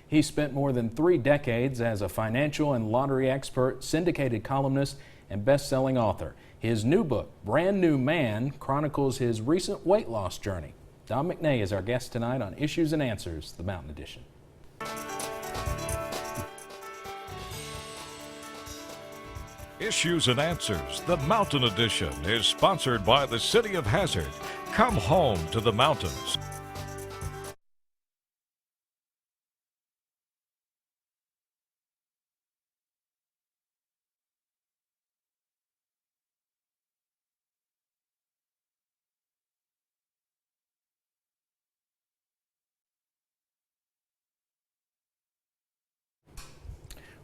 He spent more than 3 decades as a financial and lottery expert, syndicated columnist, and best-selling author. His new book, Brand New Man, chronicles his recent weight loss journey. Don McNay is our guest tonight on Issues and Answers, the Mountain Edition. Issues and Answers, the Mountain Edition, is sponsored by the City of Hazard. Come home to the mountains.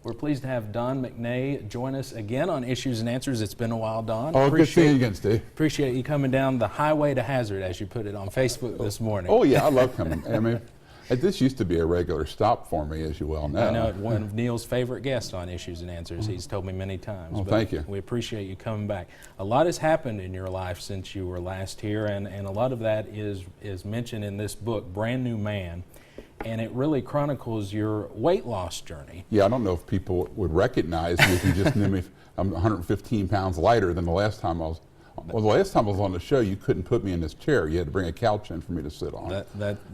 We're pleased to have Don McNay join us again on Issues and Answers. It's been a while, Don. Oh, good seeing you again, Steve. Appreciate you coming down the highway to Hazard, as you put it on Facebook this morning. Oh, yeah, I love coming. I mean, this used to be a regular stop for me, as you well know. I know, one of Neil's favorite guests on Issues and Answers. He's told me many times. Oh, thank you. We appreciate you coming back. A lot has happened in your life since you were last here, and a lot of that is mentioned in this book, Brand New Man. And it really chronicles your weight loss journey. Yeah, I don't know if people would recognize me if you just knew me. I'm 115 pounds lighter than the last time I was. Well, the last time I was on the show, you couldn't put me in this chair. You had to bring a couch in for me to sit on.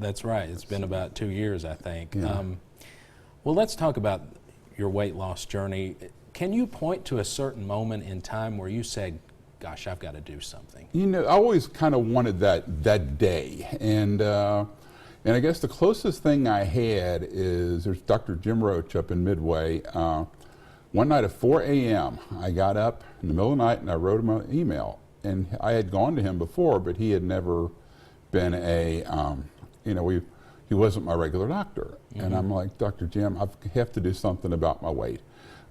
That's right. It's been about 2 years, I think. Yeah. Well, let's talk about your weight loss journey. Can you point to a certain moment in time where you said, gosh, I've got to do something? You know, I always kind of wanted that day. And I guess the closest thing I had is there's Dr. Jim Roach up in Midway. One night at 4 a.m., I got up in the middle of the night and I wrote him an email. And I had gone to him before, but he had never been he wasn't my regular doctor. Mm-hmm. And I'm like, Dr. Jim, I have to do something about my weight.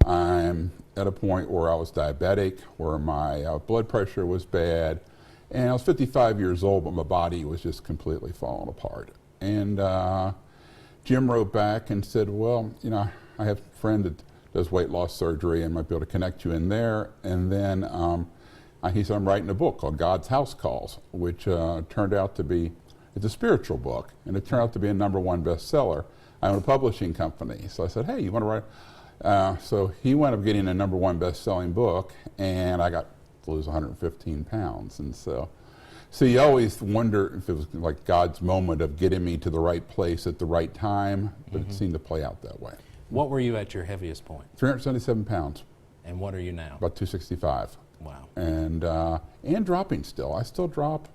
I'm at a point where I was diabetic, where my blood pressure was bad, and I was 55 years old, but my body was just completely falling apart. And Jim wrote back and said, well, you know, I have a friend that does weight loss surgery and might be able to connect you in there. And then he said, I'm writing a book called God's House Calls, which turned out to be, it's a spiritual book, and it turned out to be a #1 bestseller. I own a publishing company. So I said, hey, you want to write? So he wound up getting a #1 best-selling book, and I got to lose 115 pounds. And so you always wonder if it was like God's moment of getting me to the right place at the right time, but it seemed to play out that way. What were you at your heaviest point? 377 pounds. And what are you now? About 265. Wow. And dropping still. I still drop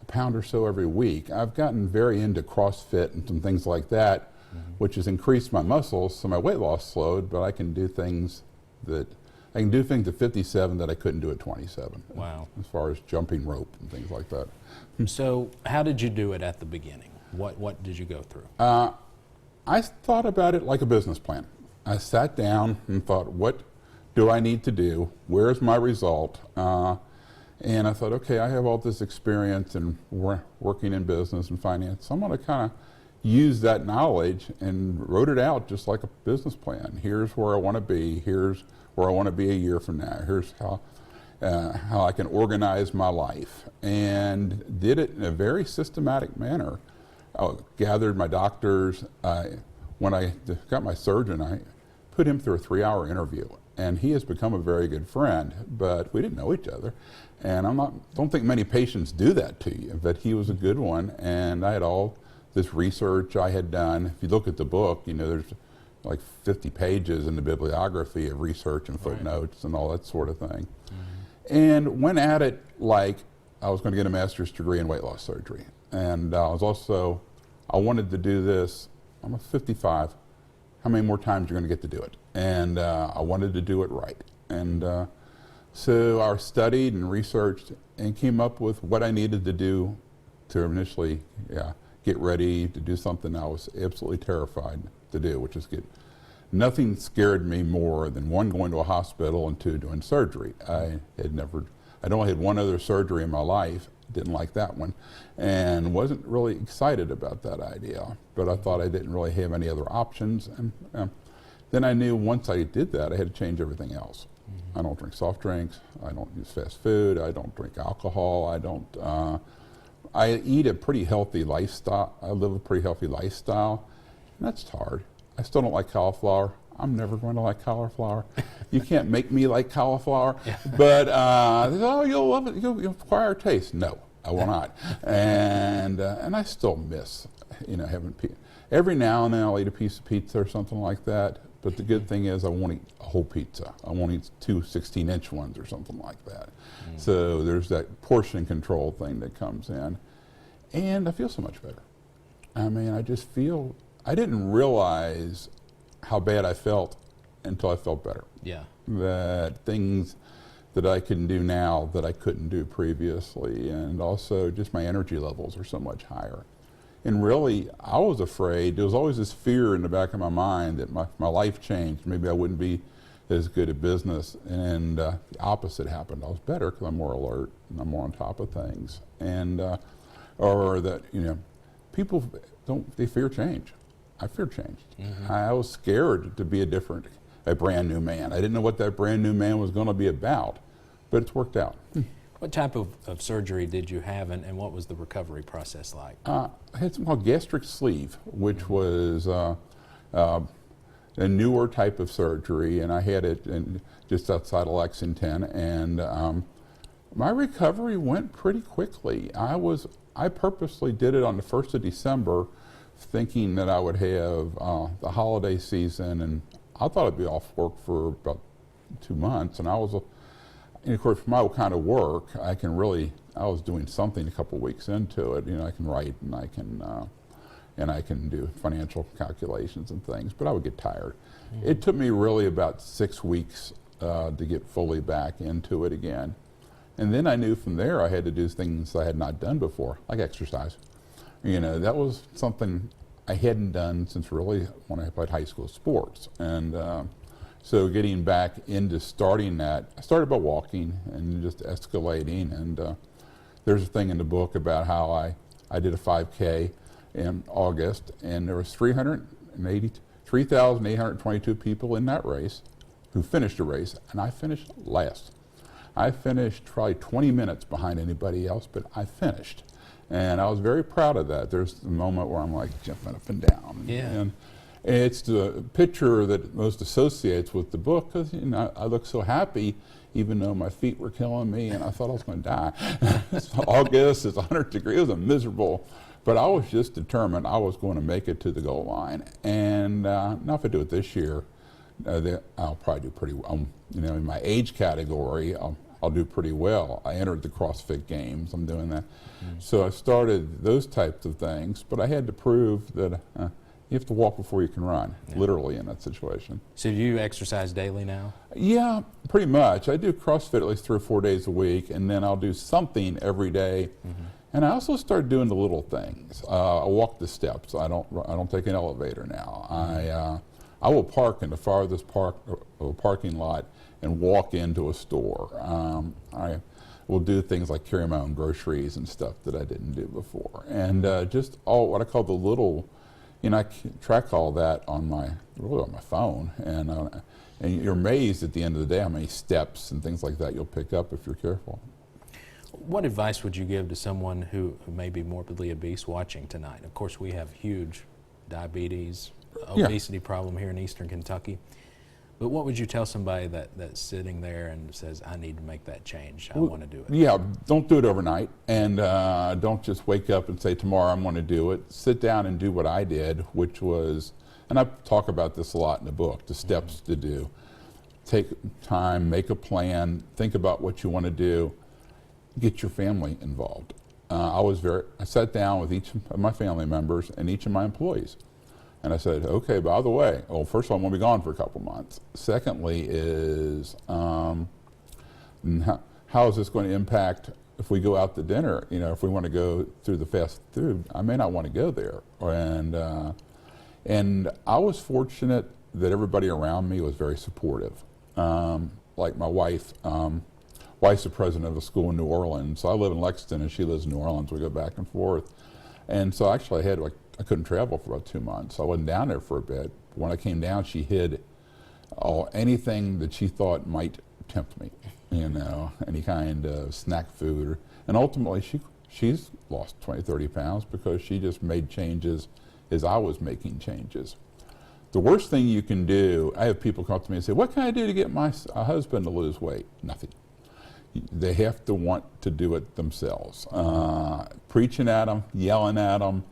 a pound or so every week. I've gotten very into CrossFit and some things like that, which has increased my muscles, so my weight loss slowed, but I can do things at 57 that I couldn't do at 27. Wow. As far as jumping rope and things like that. So how did you do it at the beginning? What did you go through? I thought about it like a business plan. I sat down and thought, what do I need to do? Where's my result? And I thought, okay, I have all this experience in working in business and finance. So I'm going to kind of use that knowledge and wrote it out just like a business plan. Here's where I want to be. Here's where I want to be a year from now. Here's how I can organize my life, and did it in a very systematic manner. I gathered my doctors. When I got my surgeon, I put him through a 3-hour interview, and he has become a very good friend, but we didn't know each other. And don't think many patients do that to you, but he was a good one, and I had all this research I had done. If you look at the book, you know, there's like 50 pages in the bibliography of research and footnotes and all that sort of thing. And went at it like I was going to get a master's degree in weight loss surgery. And I wanted to do this. I'm 55. How many more times you're going to get to do it? And I wanted to do it right. And so I studied and researched and came up with what I needed to do to initially get ready to do something I was absolutely terrified to do, which is nothing scared me more than 1, going to a hospital, and 2, doing surgery. I'd only had one other surgery in my life, didn't like that one, and wasn't really excited about that idea, but I thought I didn't really have any other options. And then I knew once I did that, I had to change everything else. I don't drink soft drinks, I don't use fast food, I don't drink alcohol, I eat a pretty healthy lifestyle, I live a pretty healthy lifestyle, and that's hard. I still don't like cauliflower. I'm never going to like cauliflower. You can't make me like cauliflower. But they said, oh, you'll love it. You'll acquire taste. No, I will not. And I still miss, having pizza. Every now and then I'll eat a piece of pizza or something like that. But the good thing is I won't eat a whole pizza. I won't eat two 16-inch ones or something like that. So there's that portion control thing that comes in. And I feel so much better. I mean, I just feel, I didn't realize how bad I felt until I felt better. Yeah. That things that I can do now that I couldn't do previously, and also just my energy levels are so much higher. And really, I was afraid, there was always this fear in the back of my mind that my life changed. Maybe I wouldn't be as good at business, and the opposite happened. I was better because I'm more alert and I'm more on top of things. And, or that, people they fear change. I fear change. I was scared to be a brand new man. I didn't know what that brand new man was going to be about, but it's worked out. What type of surgery did you have, and what was the recovery process like? I had something called gastric sleeve, which was a newer type of surgery, and I had it just outside of Lexington, and my recovery went pretty quickly. I purposely did it on the 1st of December, thinking that I would have the holiday season, and I thought I'd be off work for about 2 months, and and of course, for my kind of work, I was doing something a couple weeks into it. I can write and I can do financial calculations and things, but I would get tired. It took me really about 6 weeks to get fully back into it again. And then I knew from there I had to do things I had not done before, like exercise. That was something I hadn't done since really when I played high school sports. And so getting back into starting that, I started by walking and just escalating. And there's a thing in the book about how I did a 5K in August, and there was 3,822 people in that race who finished the race, and I finished last. I finished probably 20 minutes behind anybody else, but I finished. And I was very proud of that. There's a moment where I'm like jumping up and down. Yeah. And it's the picture that most associates with the book, because I look so happy, even though my feet were killing me and I thought I was going to die. It's August, it's 100 degrees, it was miserable. But I was just determined I was going to make it to the goal line. And now if I do it this year, I'll probably do pretty well. In my age category, I'll do pretty well. I entered the CrossFit Games. I'm doing that. So I started those types of things, but I had to prove that you have to walk before you can run, literally in that situation. So do you exercise daily now? Yeah, pretty much. I do CrossFit at least 3 or 4 days a week, and then I'll do something every day. And I also started doing the little things. I walk the steps. I don't take an elevator now. I will park in the farthest parking lot and walk into a store. I will do things like carry my own groceries and stuff that I didn't do before. And just all what I call the little, I track all that on my phone. And you're amazed at the end of the day how many steps and things like that you'll pick up if you're careful. What advice would you give to someone who may be morbidly obese watching tonight? Of course, we have huge diabetes, obesity problem here in eastern Kentucky. But what would you tell somebody that's sitting there and says, I need to make that change, I want to do it? Yeah, don't do it overnight, and don't just wake up and say, tomorrow I'm going to do it. Sit down and do what I did, which was, and I talk about this a lot in the book, the steps to do. Take time, make a plan, think about what you want to do, get your family involved. I sat down with each of my family members and each of my employees. And I said, okay, by the way, first of all, I'm going to be gone for a couple months. Secondly is, how is this going to impact if we go out to dinner? If we want to go through the fast food, I may not want to go there. And I was fortunate that everybody around me was very supportive. Like my wife, wife's the president of a school in New Orleans. So I live in Lexington and she lives in New Orleans. We go back and forth. And so actually I couldn't travel for about 2 months. I wasn't down there for a bit. When I came down, she hid anything that she thought might tempt me, any kind of snack food. And ultimately, she's lost 20, 30 pounds because she just made changes as I was making changes. The worst thing you can do, I have people come up to me and say, what can I do to get my husband to lose weight? Nothing. They have to want to do it themselves. Preaching at them, yelling at them,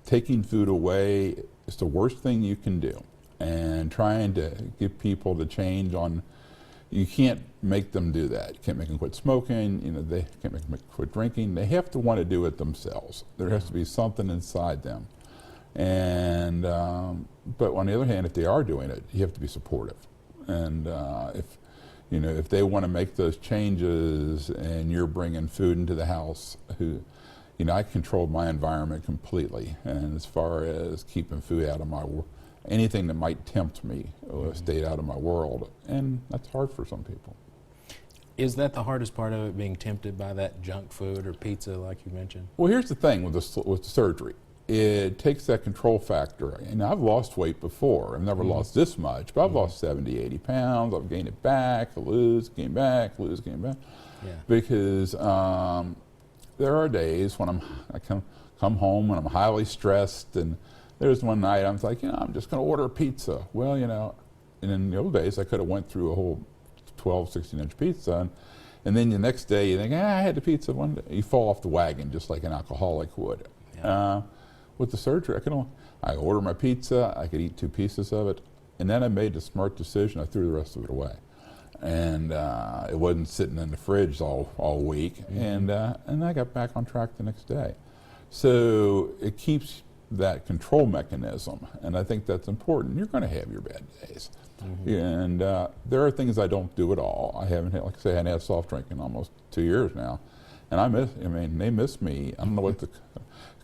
taking food away is the worst thing you can do. And trying to get people to change you can't make them do that. You can't make them quit smoking, they can't make them quit drinking. They have to want to do it themselves. There has to be something inside them. And, but on the other hand, if they are doing it, you have to be supportive. And if they want to make those changes and you're bringing food into the house, I controlled my environment completely. And as far as keeping food out of my anything that might tempt me stayed out of my world, and that's hard for some people. Is that the hardest part of it, being tempted by that junk food or pizza like you mentioned? Well, here's the thing with the surgery. It takes that control factor. And I've lost weight before. I've never lost this much, but I've lost 70, 80 pounds. I've gained it back, gain back. Yeah. Because there are days when I come home and I'm highly stressed, and there's one night I'm like, I'm just going to order a pizza. Well, and in the old days I could have went through a whole 12, 16-inch pizza, and then the next day you think, I had the pizza one day. You fall off the wagon just like an alcoholic would. Yeah. With the surgery, I order my pizza, I could eat 2 pieces of it, and then I made the smart decision, I threw the rest of it away. And it wasn't sitting in the fridge all week, and I got back on track the next day. So it keeps that control mechanism, and I think that's important. You're going to have your bad days. And there are things I don't do at all. I haven't had, like I say, I hadn't had soft drink in almost 2 years now. And they miss me. I don't know what the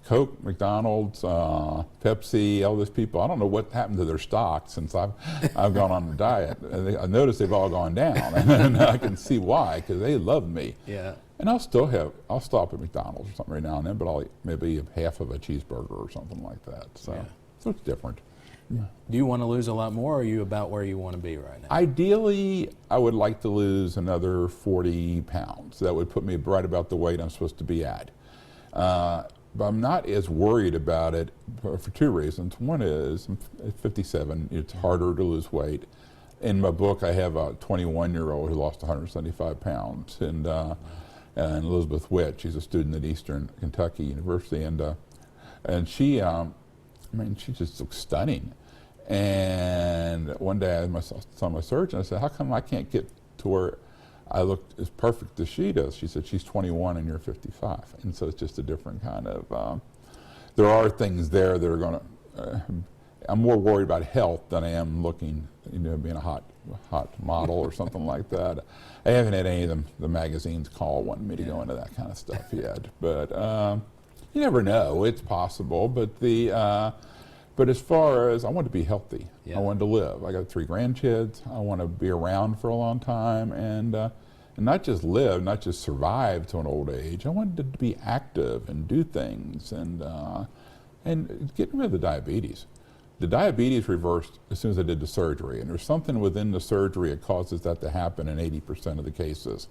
Coke, McDonald's, Pepsi, all those people, I don't know what happened to their stock since I've gone on the diet. I noticed they've all gone down, and I can see why, because they love me. Yeah. And I'll stop at McDonald's or something every now and then, but I'll eat maybe half of a cheeseburger or something like that. So it's different. Yeah. Do you want to lose a lot more, or are you about where you want to be right now? Ideally, I would like to lose another 40 pounds. That would put me right about the weight I'm supposed to be at. But I'm not as worried about it for 2 reasons. One is, I'm 57, it's harder to lose weight. In my book, I have a 21-year-old who lost 175 pounds, and Elizabeth Witt, she's a student at Eastern Kentucky University, and she, she just looks stunning. And one day I saw my surgeon, I said, how come I can't get to where I look as perfect as she does? She said, she's 21 and you're 55. And so it's just a different kind of, there are things there that are going to, I'm more worried about health than I am looking, being a hot model or something like that. I haven't had any of the magazines wanting me to go into that kind of stuff yet. But you never know, it's possible. But as far as, I want to be healthy. I want to live. I got 3 grandkids. I want to be around for a long time, and not just live, not just survive to an old age. I wanted to be active and do things, and getting rid of the diabetes. The diabetes reversed as soon as I did the surgery, and there's something within the surgery that causes that to happen in 80% of the cases.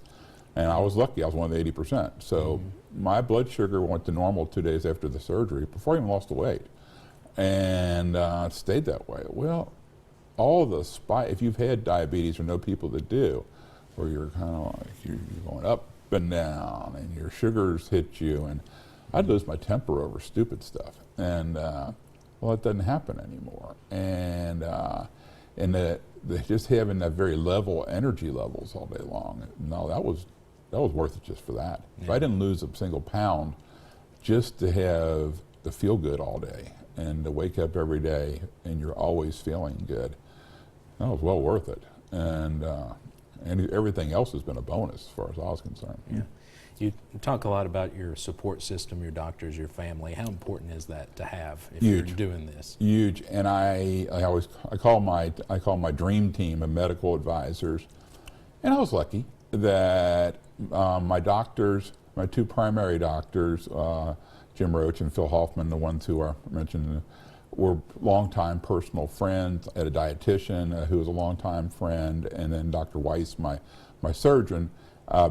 And I was lucky, I was one of the 80%. So my blood sugar went to normal 2 days after the surgery, before I even lost the weight. And it stayed that way. Well, all the if you've had diabetes or know people that do, where you're kind of like, you're going up and down, and your sugars hit you, and I'd lose my temper over stupid stuff. And well, it doesn't happen anymore. And just having that very level energy levels all day long, no, that was worth it just for that. If I didn't lose a single pound just to have to feel good all day and to wake up every day and you're always feeling good, that was well worth it. And everything else has been a bonus as far as I was concerned. Yeah. You talk a lot about your support system, your doctors, your family. How important is that to have if you're doing this? Huge. And I call my dream team of medical advisors. And I was lucky that my doctors, my 2 primary doctors, Jim Roach and Phil Hoffman, the ones who are mentioned, were longtime personal friends. I had a dietitian who was a longtime friend, and then Dr. Weiss, my surgeon,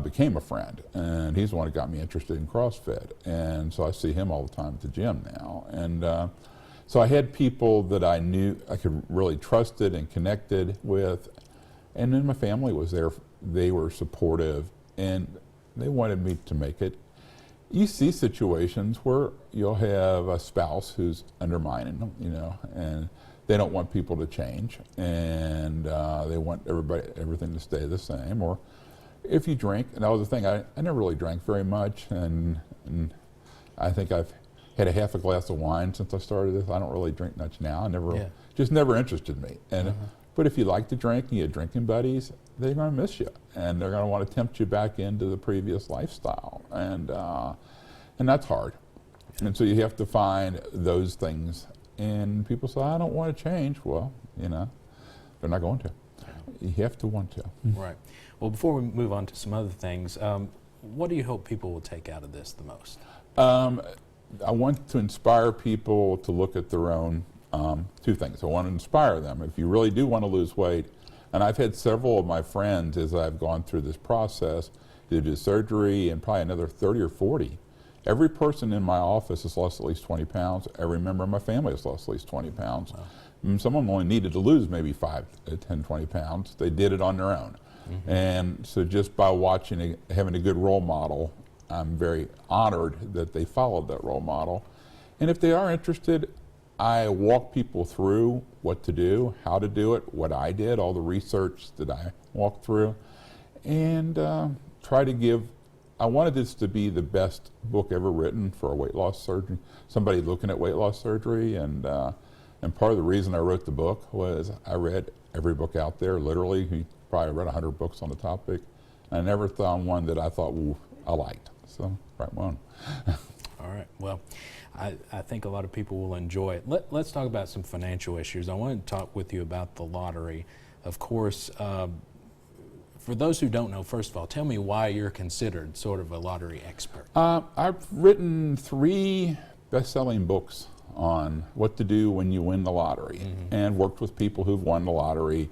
became a friend, and he's the one that got me interested in CrossFit. And so I see him all the time at the gym now. And So I had people that I knew I could really trusted and connected with, and then my family was there. They were supportive, and they wanted me to make it. You see situations where you'll have a spouse who's undermining them, and they don't want people to change, and they want everything to stay the same. Or if you drink, and that was the thing, I never really drank very much, and I think I've had a half a glass of wine since I started this. I don't really drink much now. Just never interested me. And but if you like to drink and you have drinking buddies, they're going to miss you, and they're going to want to tempt you back into the previous lifestyle, and that's hard. And so you have to find those things. And people say, I don't want to change. Well, they're not going to. You have to want to. Right. Well, before we move on to some other things, what do you hope people will take out of this the most? I want to inspire people to look at their own, two things. I want to inspire them. If you really do want to lose weight, and I've had several of my friends as I've gone through this process, who did surgery and probably another 30 or 40. Every person in my office has lost at least 20 pounds. Every member of my family has lost at least 20 pounds. Wow. Some of them only needed to lose maybe 5, 10, 20 pounds. They did it on their own. And so just by watching, having a good role model, I'm very honored that they followed that role model. And if they are interested, I walk people through what to do, how to do it, what I did, all the research that I walked through, and try to give. I wanted this to be the best book ever written for a weight loss surgeon, somebody looking at weight loss surgery, and part of the reason I wrote the book was I read every book out there, literally. We probably read 100 books on the topic. I never found one that I thought, well, I liked. So, right one. All right. Well, I think a lot of people will enjoy it. Let's talk about some financial issues. I wanted to talk with you about the lottery. Of course, for those who don't know, first of all, tell me why you're considered sort of a lottery expert. I've written 3 best-selling books on what to do when you win the lottery, and worked with people who've won the lottery.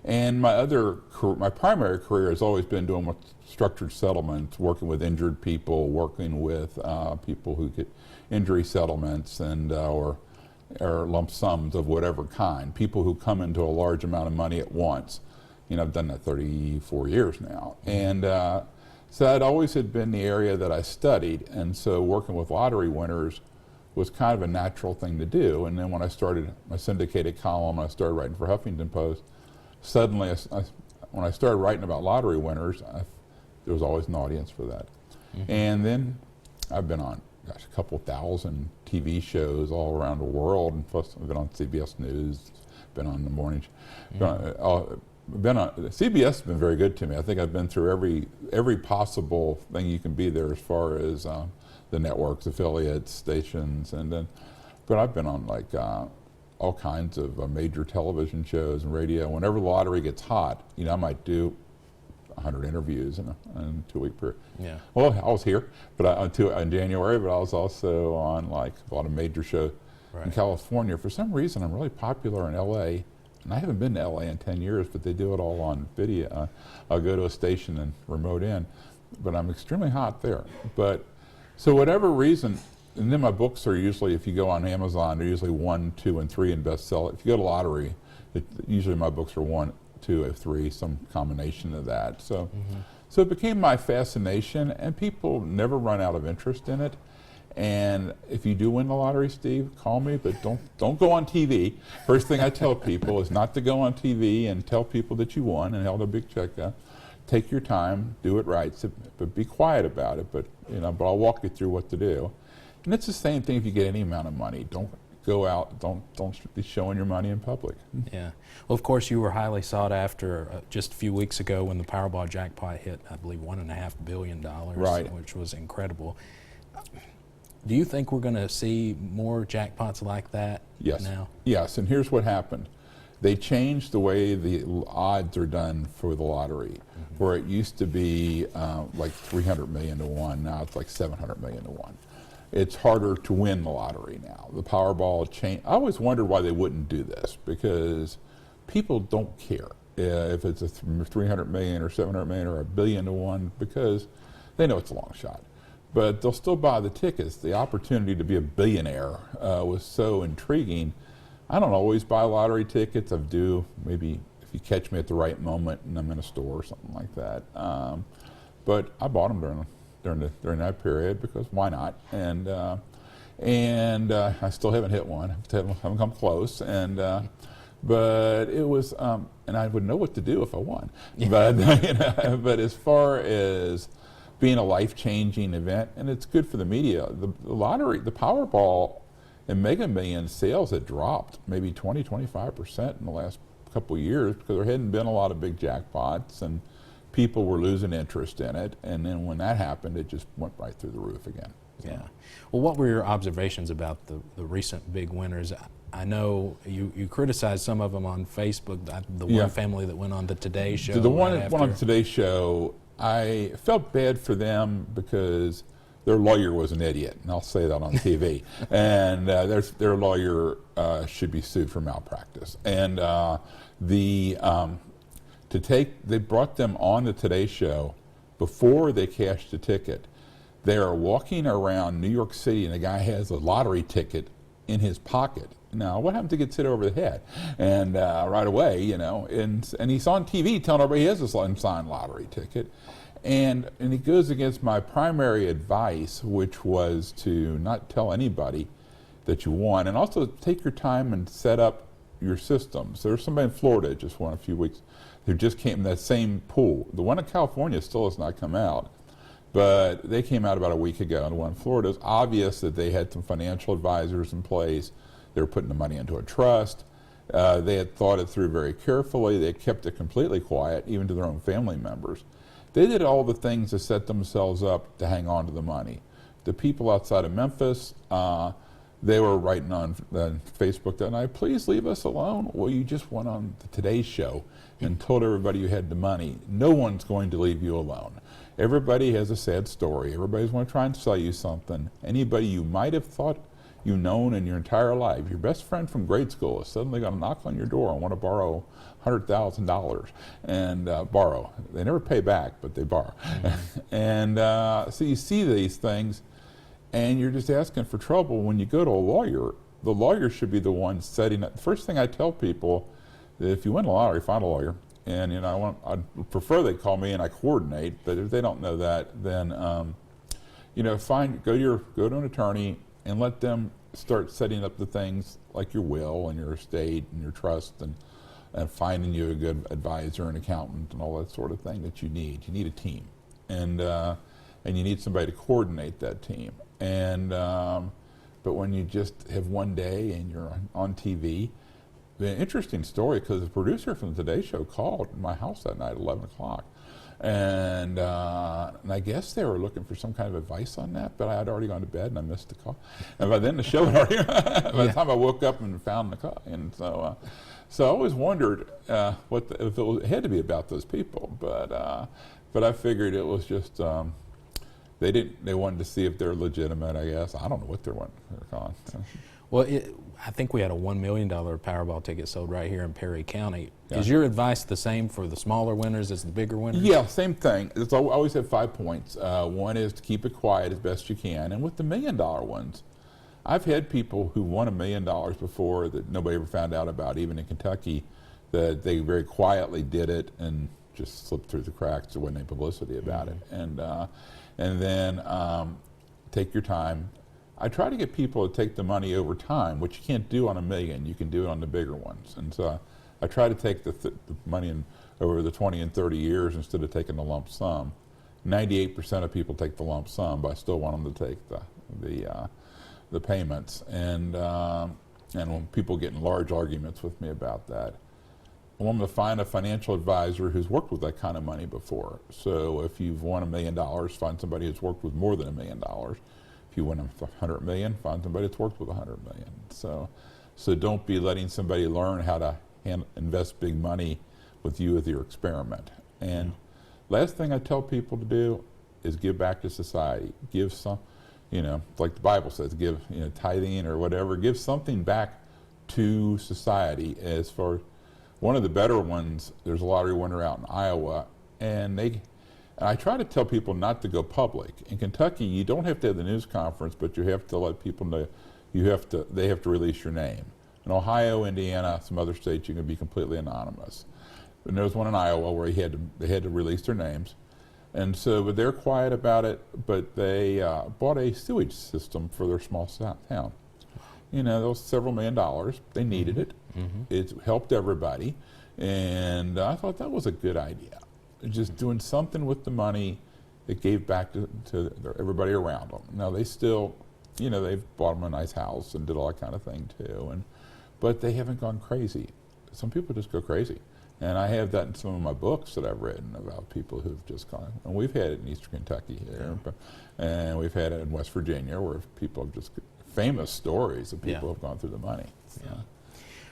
And my primary career has always been doing with structured settlements, working with injured people, working with people who get injury settlements and or lump sums of whatever kind, people who come into a large amount of money at once. I've done that 34 years now. And so that always had been the area that I studied. And so working with lottery winners was kind of a natural thing to do. And then when I started my syndicated column, I started writing for Huffington Post, suddenly when I started writing about lottery winners, there was always an audience for that. And then I've been on, a couple thousand TV shows all around the world, and plus I've been on CBS News, been on the morning show. CBS has been very good to me. I think I've been through every possible thing you can be there as far as the networks, affiliates, stations, but I've been on all kinds of major television shows and radio. Whenever the lottery gets hot, I might do 100 interviews in a 2-week period. Yeah. Well, I was here, but in January, but I was also on a lot of major shows in California. For some reason, I'm really popular in LA. And I haven't been to LA in 10 years, but they do it all on video. I'll go to a station and remote in, but I'm extremely hot there. But so whatever reason, and then my books are usually, if you go on Amazon, they're usually 1, 2, and 3 in bestseller. If you go to lottery, usually my books are 1, 2, or 3, some combination of that. So, so it became my fascination, and people never run out of interest in it. And if you do win the lottery, Steve, call me, but don't go on TV. First thing I tell people is not to go on TV and tell people that you won and held a big check out. Take your time, do it right, but be quiet about it. But but I'll walk you through what to do. And it's the same thing if you get any amount of money. Don't go out. Don't be showing your money in public. Yeah. Well, of course, you were highly sought after just a few weeks ago when the Powerball jackpot hit, I believe, $1.5 billion, which was incredible. Do you think we're going to see more jackpots like that now? Yes, and here's what happened. They changed the way the odds are done for the lottery, where it used to be like 300 million to 1, now it's like 700 million to 1. It's harder to win the lottery now. The Powerball changed. I always wondered why they wouldn't do this, because people don't care if it's a 300 million or 700 million or $1 billion to 1, because they know it's a long shot. but they'll still buy the tickets. The opportunity to be a billionaire was so intriguing. I don't always buy lottery tickets. I do maybe if you catch me at the right moment and I'm in a store or something like that. But I bought them during that period because why not? And I still haven't hit one. I haven't come close. But it was, and I would know what to do if I won. But but as far as being a life-changing event, and it's good for the media. The lottery, the Powerball and Mega Millions sales had dropped maybe 20-25% in the last couple of years because there hadn't been a lot of big jackpots and people were losing interest in it. And then when that happened, it just went right through the roof again. Yeah. Well, what were your observations about the recent big winners? I know you criticized some of them on Facebook, the one family that went on the Today Show. The one that went on the Today Show, I felt bad for them because their lawyer was an idiot, and I'll say that on TV. And their lawyer should be sued for malpractice. And they brought them on the Today Show before they cashed the ticket. They are walking around New York City, and the guy has a lottery ticket in his pocket. Now, what happens if he gets hit over the head? And right away, and he's on TV telling everybody he has this unsigned lottery ticket. And he goes against my primary advice, which was to not tell anybody that you won, and also take your time and set up your systems. There's somebody in Florida that just won a few weeks who just came in that same pool. The one in California still has not come out. But they came out about a week ago, and the one in Florida, it's obvious that they had some financial advisors in place. They were putting the money into a trust. They had thought it through very carefully. They kept it completely quiet, even to their own family members. They did all the things to set themselves up to hang on to the money. The people outside of Memphis, they were writing on Facebook that night, please leave us alone. Well, you just went on the Today Show and told everybody you had the money. No one's going to leave you alone. Everybody has a sad story. Everybody's going to try and sell you something. Anybody you might have thought you've known in your entire life, your best friend from grade school is suddenly going to knock on your door and want to borrow $100,000 and borrow. They never pay back, but they borrow. Mm-hmm. And so you see these things, and you're just asking for trouble. When you go to a lawyer, the lawyer should be the one setting up. The first thing I tell people, that if you win a lottery, find a lawyer. And I prefer they call me and I coordinate. But if they don't know that, then go to an attorney and let them start setting up the things like your will and your estate and your trust and finding you a good advisor and accountant and all that sort of thing that you need. You need a team, and you need somebody to coordinate that team. And but when you just have one day and you're on TV. The interesting story, because the producer from the Today Show called my house that night at 11 o'clock. And I guess they were looking for some kind of advice on that, but I had already gone to bed and I missed the call. And by then the show had already, by the time I woke up and found the call. And so I always wondered if it had to be about those people. But I figured it was just, they wanted to see if they're legitimate, I guess. I don't know what they're calling. Well, I think we had a $1 million Powerball ticket sold right here in Perry County. Yeah. Is your advice the same for the smaller winners as the bigger winners? Yeah, same thing. I always have 5 points. One is to keep it quiet as best you can. And with the $1 million ones, I've had people who won $1 million before that nobody ever found out about, even in Kentucky, that they very quietly did it and just slipped through the cracks. There wasn't any publicity about it. And then take your time. I try to get people to take the money over time, which you can't do on $1 million. You can do it on the bigger ones. And so I try to take the money over the 20 and 30 years instead of taking the lump sum. 98% of people take the lump sum, but I still want them to take the payments. And when people get in large arguments with me about that, I want them to find a financial advisor who's worked with that kind of money before. So if you've won $1 million, find somebody who's worked with more than $1 million. If you win $100 million, find somebody that's worked with $100 million. So don't be letting somebody learn how to invest big money with you with your experiment. And last thing I tell people to do is give back to society. Give some, like the Bible says, give tithing or whatever. Give something back to society. As far one of the better ones, there's a lottery winner out in Iowa, and And I try to tell people not to go public. In Kentucky, you don't have to have the news conference, but you have to let people know they have to release your name. In Ohio, Indiana, some other states, you can be completely anonymous. And there was one in Iowa where they had to release their names. And so, but they're quiet about it, but they bought a sewage system for their small town. You know, that was several $1 million. They needed it. It helped everybody. And I thought that was a good idea. Just doing something with the money that gave back to everybody around them. Now they still, you know, they've bought them a nice house and did all that kind of thing too. But they haven't gone crazy. Some people just go crazy. And I have that in some of my books that I've written about people who've just gone. And we've had it in Eastern Kentucky here, and we've had it in West Virginia where people have just famous stories of people who've gone through the money. So.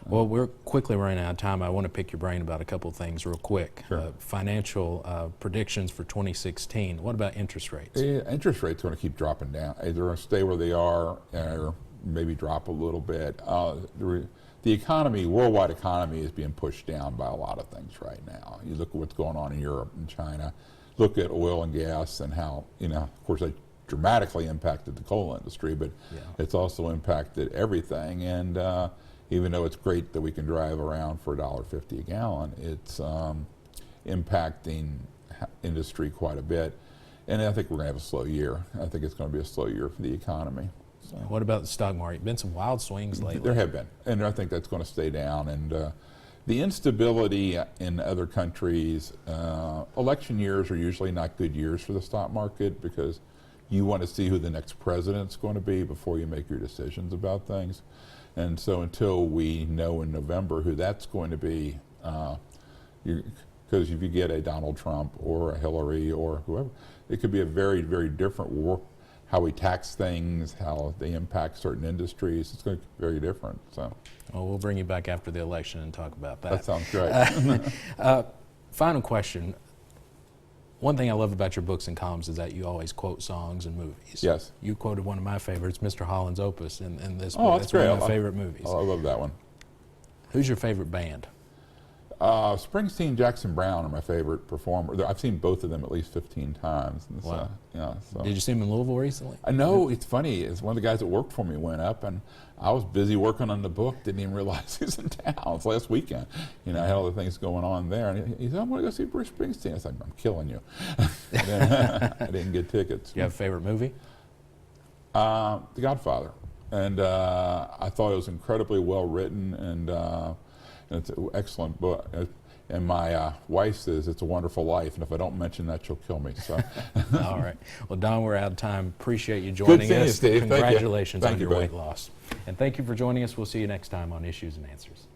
Well, we're quickly running out of time. I want to pick your brain about a couple of things real quick. Sure. Financial predictions for 2016. What about interest rates? Interest rates are going to keep dropping down. They're going to stay where they are or maybe drop a little bit. The economy, worldwide economy, is being pushed down by a lot of things right now. You look at what's going on in Europe and China. Look at oil and gas and how, you know, of course, they dramatically impacted the coal industry, but it's also impacted everything. And even though it's great that we can drive around for $1.50 a gallon, it's impacting industry quite a bit. And I think we're going to have a slow year. I think it's going to be a slow year for the economy. So. What about the stock market? Been some wild swings lately. There have been, and I think that's going to stay down. And the instability in other countries, election years are usually not good years for the stock market because you want to see who the next president's going to be before you make your decisions about things. And so until we know in November who that's going to be, because if you get a Donald Trump or a Hillary or whoever, it could be a very, very different war. How we tax things, how they impact certain industries, it's going to be very different. So, well, we'll bring you back after the election and talk about that. That sounds great. Final question. One thing I love about your books and columns is that you always quote songs and movies. Yes. You quoted one of my favorites, Mr. Holland's Opus, in this book. That's one of my favorite movies. Oh, I love that one. Who's your favorite band? Springsteen, Jackson Browne are my favorite performers. I've seen both of them at least 15 times. And wow. So. Did you see them in Louisville recently? I know, it's funny. It's one of the guys that worked for me went up, and I was busy working on the book, didn't even realize he was in town. It was last weekend. You know, I had all the things going on there. And he said, I'm going to go see Bruce Springsteen. I said, I'm killing you. I didn't get tickets. Do you have a favorite movie? The Godfather. And I thought it was incredibly well written, and it's an excellent book. And my wife says it's a wonderful life, and if I don't mention that, she'll kill me. So. All right. Well, Don, we're out of time. Appreciate you joining us. Good seeing you, Steve. Congratulations Thank on you, your buddy. weight loss. And thank you for joining us. We'll see you next time on Issues and Answers.